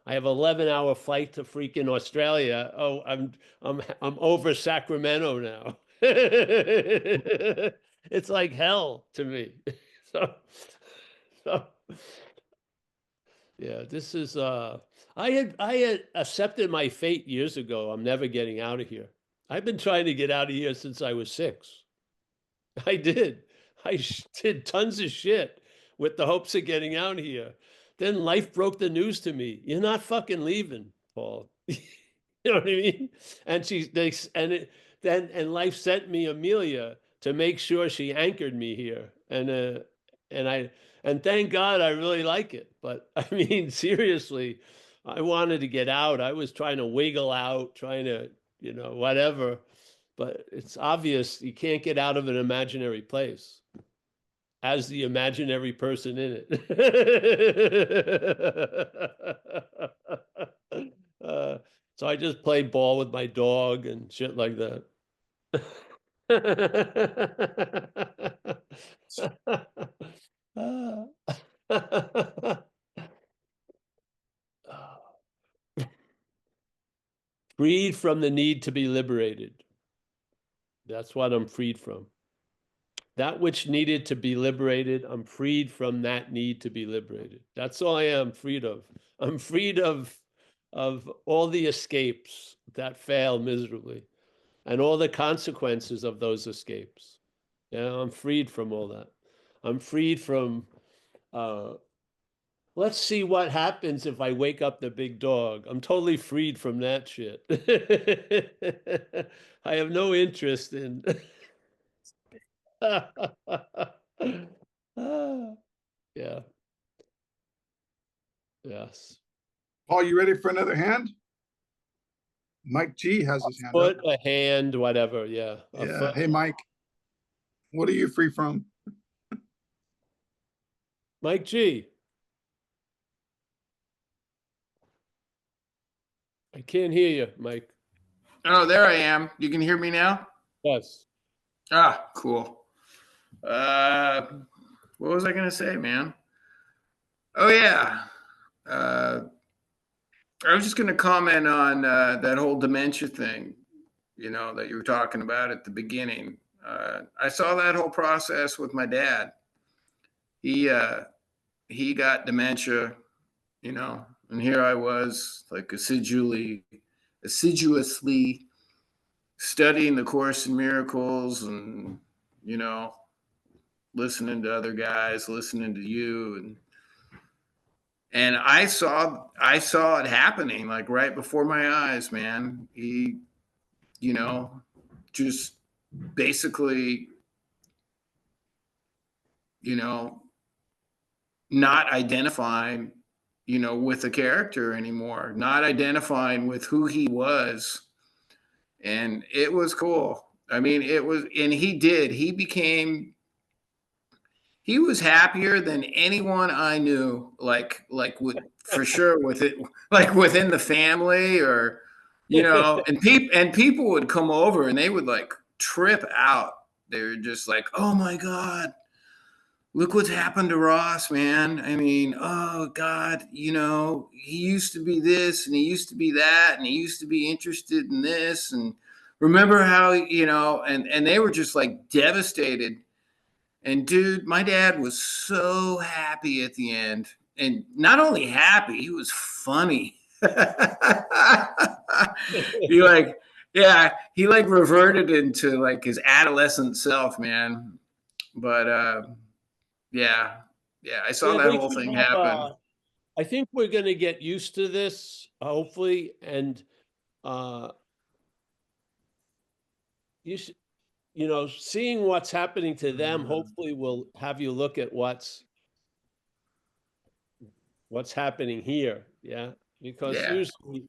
I have 11-hour flight to freaking Australia. Oh, I'm over Sacramento now. It's like hell to me. So yeah, this is I had accepted my fate years ago. I'm never getting out of here. I've been trying to get out of here since I was 6. I did. I did tons of shit with the hopes of getting out of here. Then life broke the news to me. You're not fucking leaving, Paul. You know what I mean? And life sent me Amelia, to make sure she anchored me here. And thank God I really like it. But I mean, seriously, I wanted to get out. I was trying to wiggle out, trying to, whatever. But it's obvious you can't get out of an imaginary place as the imaginary person in it. So I just play ball with my dog and shit like that. Freed from the need to be liberated. That's what I'm freed from. That which needed to be liberated, I'm freed from that need to be liberated. That's all I am freed of. I'm freed of all the escapes that fail miserably and all the consequences of those escapes. I'm freed from all that. I'm freed from, let's see what happens if I wake up the big dog. I'm totally freed from that shit. I have no interest in. Yeah. Yes. Paul, you ready for another hand? Mike G has his hand up. Foot, a hand, whatever. Yeah. Yeah. Hey, Mike, what are you free from? Mike G. I can't hear you, Mike. Oh, there I am. You can hear me now? Yes. Ah, cool. What was I going to say, man? Oh, yeah. I was just going to comment on that whole dementia thing, that you were talking about at the beginning. I saw that whole process with my dad. He got dementia, and here I was like assiduously studying the Course in Miracles and, listening to other guys, listening to you. And I saw it happening like right before my eyes, man. He, just basically, not identifying, with the character anymore, not identifying with who he was. And it was cool. I mean, and he was happier than anyone I knew, for sure with it, like within the family or, and people would come over and they would like trip out. They were just like, oh my God, look what's happened to Ross, man. I mean, oh God, he used to be this and he used to be that and he used to be interested in this. And remember how, and they were just like devastated. And dude, my dad was so happy at the end. And not only happy, he was funny. He reverted into like his adolescent self, man. But yeah, I saw that whole thing happen. I think we're going to get used to this, hopefully, and seeing what's happening to them hopefully will have you look at what's happening here. Yeah, because seriously,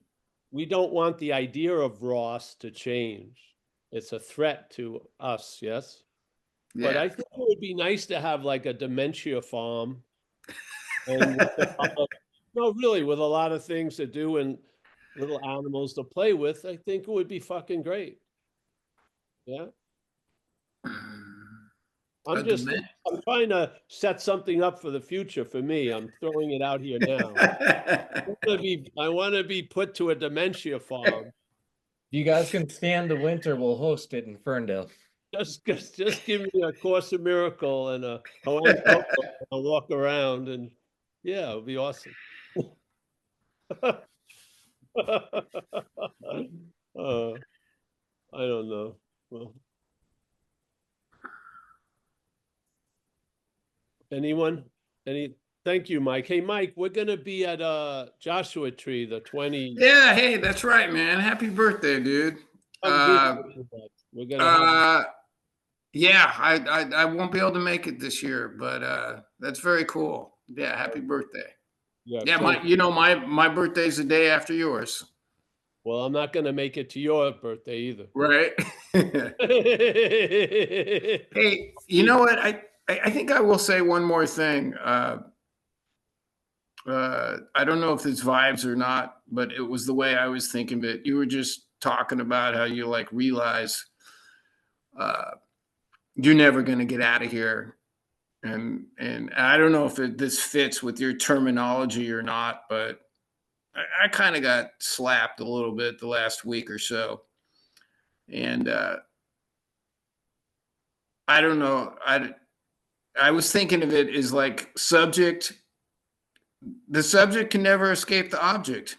we don't want the idea of Ross to change. It's a threat to us. Yes. But I think it would be nice to have like a dementia farm, and really with a lot of things to do and little animals to play with. I think it would be fucking great. Yeah. I'm trying to set something up for the future for me. I'm throwing it out here now. I want to be put to a dementia farm. If you guys can stand the winter, we'll host it in Ferndale. Just give me a Course in Miracle and a Hawaiian cocoa, and I'll walk around and yeah, it'll be awesome. I don't know. Well, anyone? Thank you, Mike. Hey, Mike, we're gonna be at Joshua Tree the 20. Yeah, hey, that's right, man. Happy birthday, dude. We're gonna Yeah, I won't be able to make it this year, but that's very cool. Yeah, happy birthday. Yeah, Yeah, thank my birthday's the day after yours, Well, I'm not gonna make it to your birthday either. right? Hey, you know what? I think I will say one more thing. I don't know if it's vibes or not, but it was the way I was thinking of it. You were just talking about how you like realize uh, you're never going to get out of here, and I don't know if this fits with your terminology or not, but I kind of got slapped a little bit the last week or so, and I don't know. I was thinking of it as like subject. The subject can never escape the object.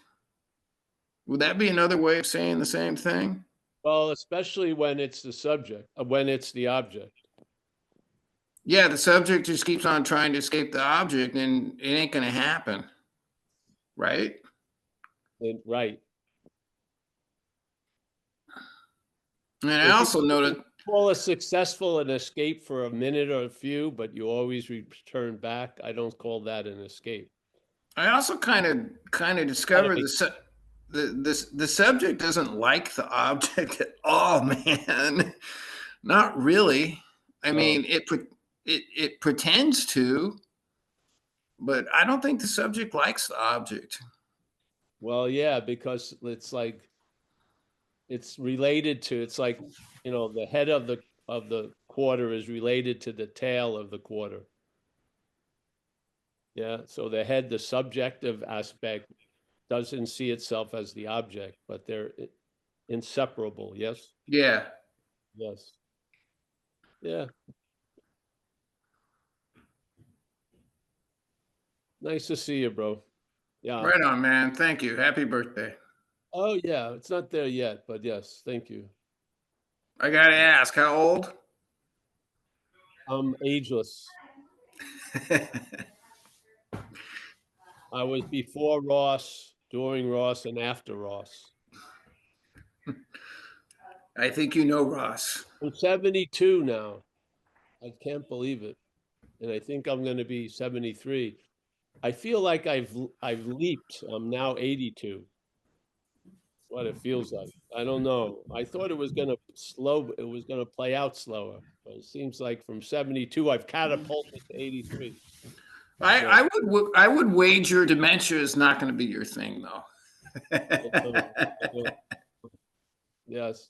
Would that be another way of saying the same thing? Well, especially when it's the subject, when it's the object. Yeah, the subject just keeps on trying to escape the object, and it ain't going to happen, right? Right. And I If you also noted, call a successful an escape for a minute or a few, but you always return back, I don't call that an escape. I also kind of Gotta discovered be- the subject doesn't like the object at all, man. Not really. I Oh, mean, it pretends to, but I don't think the subject likes the object. well, yeah, because it's related to, it's like, the head of the quarter is related to the tail of the quarter. Yeah, so the head, the subjective aspect, doesn't see itself as the object, but they're inseparable. Yes, Yeah, yes, yeah. Nice to see you, bro. Yeah. right on, man. Thank you. Happy birthday. Oh, yeah. It's not there yet, but yes, thank you. I gotta ask, how old? I'm ageless. I was before Ross, during Ross, and after Ross. I think you know Ross. I'm 72 now. I can't believe it. And I think I'm going to be 73. I feel like I've leaped. I'm now 82. What it feels like. I don't know. I thought it was going to play out slower. But it seems like from 72 I've catapulted to 83. I would wager dementia is not going to be your thing, though. Yes.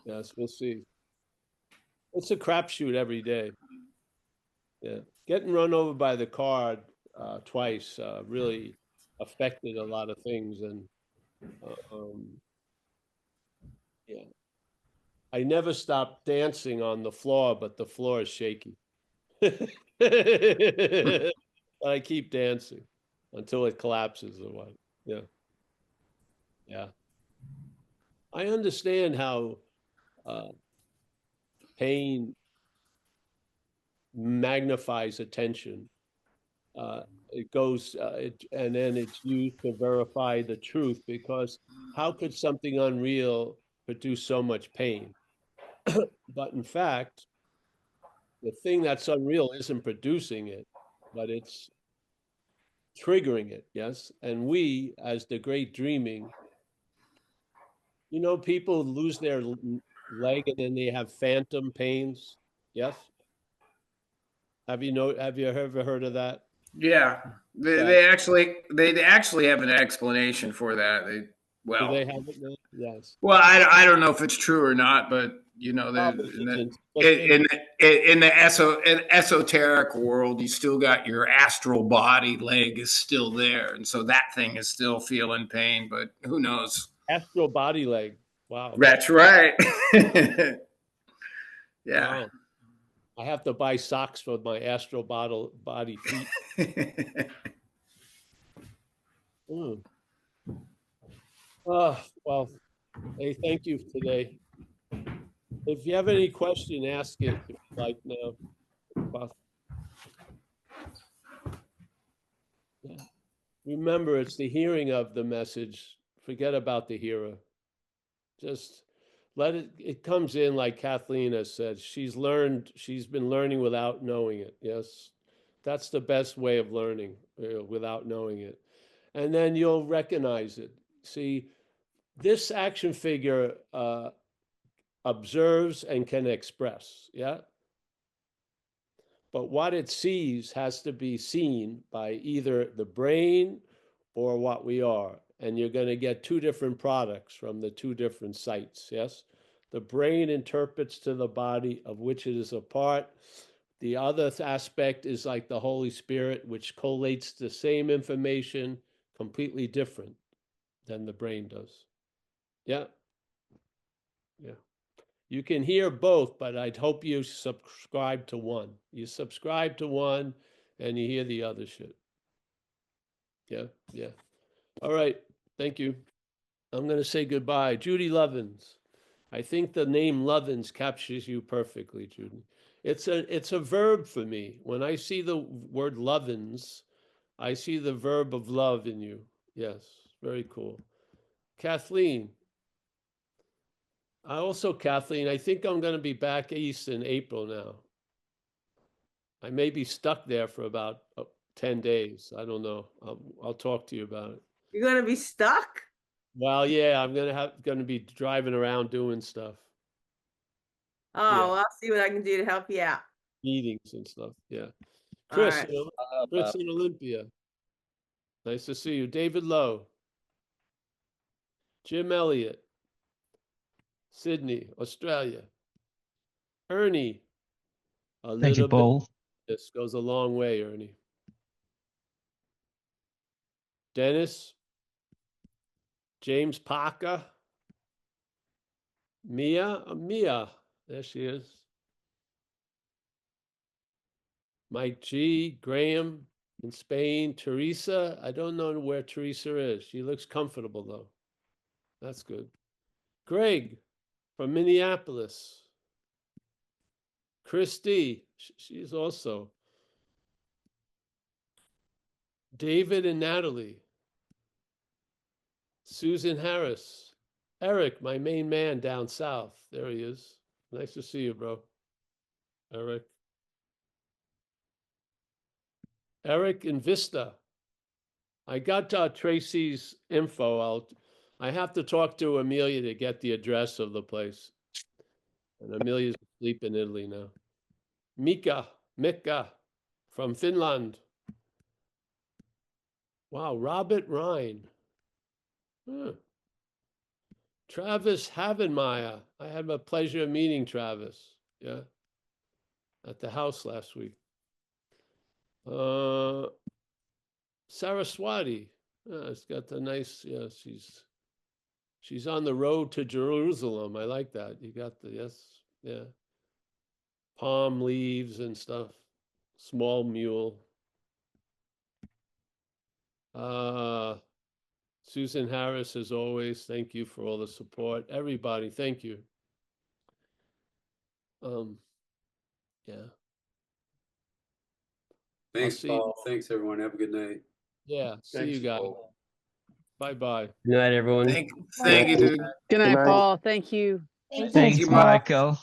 Yes, we'll see. It's a crapshoot every day. Yeah. Getting run over by the car twice really affected a lot of things. And yeah, I never stopped dancing on the floor, but the floor is shaky. I keep dancing until it collapses or what. Yeah. Yeah. I understand how pain magnifies attention. It goes, and then it's used to verify the truth, because how could something unreal produce so much pain? But in fact, the thing that's unreal isn't producing it, but it's triggering it. Yes. And we, as the great dreaming, people lose their leg and then they have phantom pains. Yes. Have you ever heard of that? Yeah, Yeah. they actually have an explanation for that. Do Well, they have it now? Yes. well, I don't know if it's true or not, but Probably in the isn't. But in the esoteric world, you still got your astral body leg is still there, and so that thing is still feeling pain. But who knows? astral body leg. Wow. That's right. Yeah. Wow. I have to buy socks for my astral body feet. Mm. Well, hey, thank you today. If you have any question, ask it if you like now. Yeah. Remember, it's the hearing of the message. Forget about the hearer. Just let it comes in like Kathleen has said. She's been learning without knowing it. Yes. That's the best way of learning, without knowing it. And then you'll recognize it. See, this action figure observes and can express, yeah? But what it sees has to be seen by either the brain or what we are. And you're going to get two different products from the two different sites, yes? The brain interprets to the body of which it is a part. The other aspect is like the Holy Spirit, which collates the same information, completely different than the brain does. Yeah. Yeah. You can hear both, but I'd hope you subscribe to one. You subscribe to one and you hear the other shit. Yeah, yeah. All right. Thank you. I'm going to say goodbye. Judy Lovins. I think the name Lovins captures you perfectly, Judy. It's a verb for me. When I see the word Lovins, I see the verb of love in you. Yes, very cool. Kathleen. Kathleen, I think I'm going to be back east in April now. I may be stuck there for about 10 days. I don't know. I'll talk to you about it. You're gonna be stuck? Well, yeah, I'm gonna be driving around doing stuff, Oh, Yeah. well, I'll see what I can do to help you out. meetings and stuff. Yeah. All Chris, right. Chris in Olympia. Nice to see you. David Lowe. Jim Elliott. Sydney, Australia. Ernie. Thank you, Paul. This goes a long way, Ernie. Dennis. James Parker. Mia. Mia. There she is. Mike G. Graham in Spain. Teresa. I don't know where Teresa is. She looks comfortable, though. That's good. Greg from Minneapolis. Christy. She's also. David and Natalie. Susan Harris. Eric, my main man down south. There he is. Nice to see you, bro. Eric. Eric in Vista. I got Tracy's info. I have to talk to Amelia to get the address of the place. And Amelia's asleep in Italy now. Mika from Finland. Wow, Robert Ryan. Huh. Travis Havenmeyer. I had the pleasure of meeting Travis. Yeah. At the house last week. Saraswati. It's got the nice, yeah, she's on the road to Jerusalem. I like that. You got the, yes, yeah. Palm leaves and stuff. Small mule. Susan Harris, as always, thank you for all the support. Everybody, thank you. Yeah. Thanks, Paul. Thanks, everyone. Have a good night. Yeah, see you guys. Bye-bye. Good night, everyone. Thank you, dude. Good night, Paul. Thank you. Thank you. Thanks, you, Mike. Michael.